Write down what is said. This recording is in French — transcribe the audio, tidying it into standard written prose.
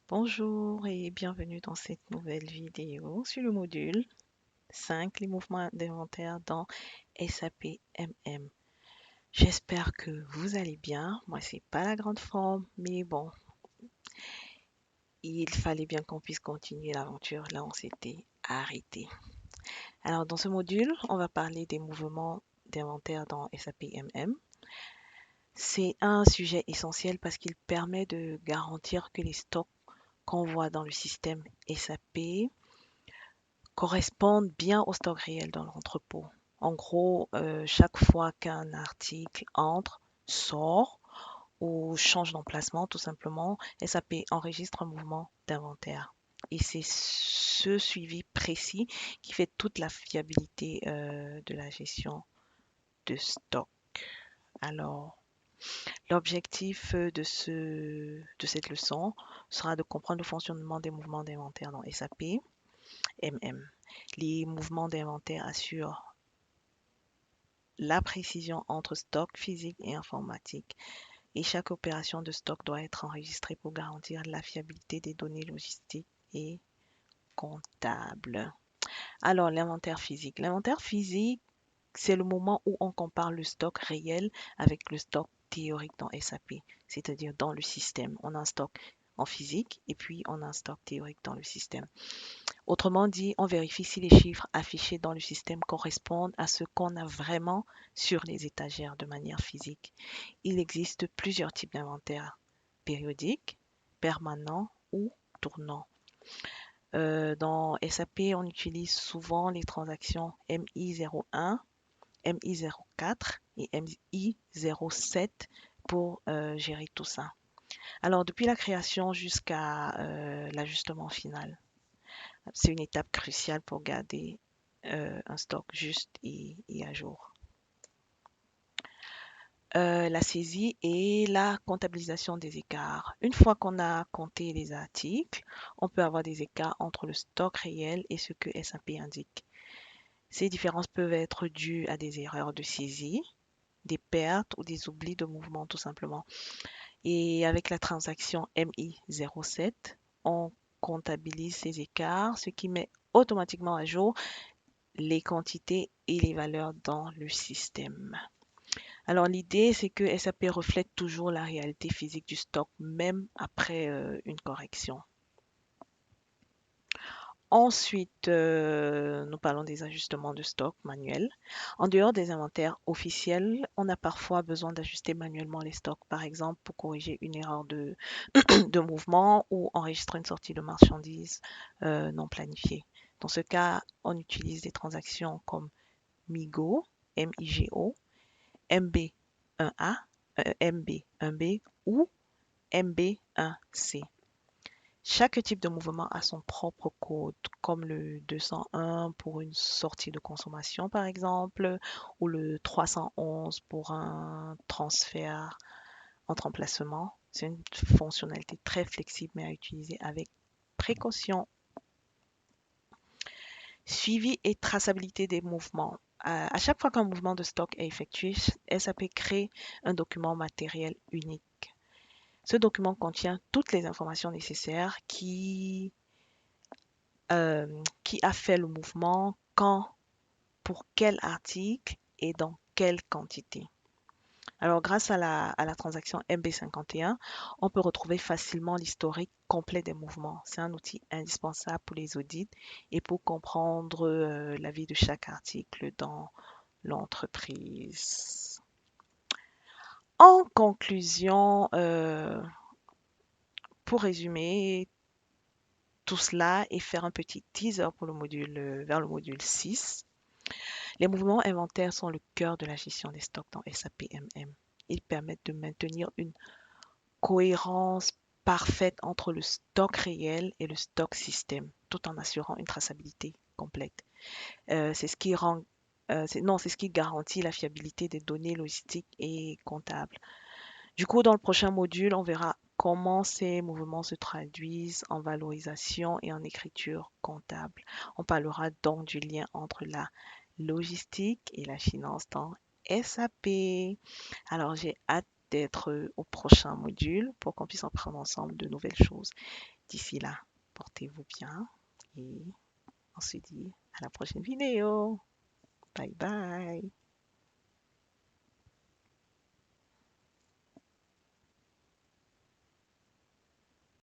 Bonjour et bienvenue dans cette nouvelle vidéo sur le module 5, les mouvements d'inventaire dans SAP MM. J'espère que vous allez bien. Moi, c'est pas la grande forme, mais bon, il fallait bien qu'on puisse continuer l'aventure. Là, on s'était arrêté. Alors, dans ce module, on va parler des mouvements d'inventaire dans SAP MM. C'est un sujet essentiel parce qu'il permet de garantir que les stocks qu'on voit dans le système SAP correspondent bien au stock réel dans l'entrepôt. En gros, chaque fois qu'un article entre, sort ou change d'emplacement, tout simplement, SAP enregistre un mouvement d'inventaire. Et c'est ce suivi précis qui fait toute la fiabilité de la gestion de stock. Alors, l'objectif de cette leçon sera de comprendre le fonctionnement des mouvements d'inventaire dans SAP MM. Les mouvements d'inventaire assurent la précision entre stock physique et informatique, et chaque opération de stock doit être enregistrée pour garantir la fiabilité des données logistiques et comptables. Alors, l'inventaire physique. L'inventaire physique, c'est le moment où on compare le stock réel avec le stock théorique dans SAP, c'est-à-dire dans le système. On a un stock en physique et puis on a un stock théorique dans le système. Autrement dit, on vérifie si les chiffres affichés dans le système correspondent à ce qu'on a vraiment sur les étagères de manière physique. Il existe plusieurs types d'inventaire: périodique, permanent ou tournant. Dans SAP, on utilise souvent les transactions MI01, MI04 et MI07 pour gérer tout ça. Alors, depuis la création jusqu'à l'ajustement final, c'est une étape cruciale pour garder un stock juste et à jour. La saisie et la comptabilisation des écarts. Une fois qu'on a compté les articles, on peut avoir des écarts entre le stock réel et ce que SAP indique. Ces différences peuvent être dues à des erreurs de saisie, des pertes ou des oublis de mouvement tout simplement. Et avec la transaction MI07, on comptabilise ces écarts, ce qui met automatiquement à jour les quantités et les valeurs dans le système. Alors l'idée, c'est que SAP reflète toujours la réalité physique du stock, même après une correction. Ensuite, nous parlons des ajustements de stock manuels. En dehors des inventaires officiels, on a parfois besoin d'ajuster manuellement les stocks, par exemple pour corriger une erreur de mouvement ou enregistrer une sortie de marchandises non planifiée. Dans ce cas, on utilise des transactions comme MIGO, MIGO, MB1A, MB1B ou MB1C. Chaque type de mouvement a son propre code, comme le 201 pour une sortie de consommation par exemple, ou le 311 pour un transfert entre emplacements. C'est une fonctionnalité très flexible mais à utiliser avec précaution. Suivi et traçabilité des mouvements. À chaque fois qu'un mouvement de stock est effectué, SAP crée un document matériel unique. Ce document contient toutes les informations nécessaires qui a fait le mouvement, quand, pour quel article et dans quelle quantité. Alors, grâce à la transaction MB51, on peut retrouver facilement l'historique complet des mouvements. C'est un outil indispensable pour les audits et pour comprendre la vie de chaque article dans l'entreprise. En conclusion, pour résumer tout cela et faire un petit teaser pour le module, vers le module 6, les mouvements inventaires sont le cœur de la gestion des stocks dans SAP MM. Ils permettent de maintenir une cohérence parfaite entre le stock réel et le stock système, tout en assurant une traçabilité complète. C'est ce qui rend, c'est ce qui garantit la fiabilité des données logistiques et comptables. Du coup, dans le prochain module, on verra comment ces mouvements se traduisent en valorisation et en écriture comptable. On parlera donc du lien entre la logistique et la finance dans SAP. Alors, j'ai hâte d'être au prochain module pour qu'on puisse apprendre ensemble de nouvelles choses. D'ici là, portez-vous bien et on se dit à la prochaine vidéo. Bye bye.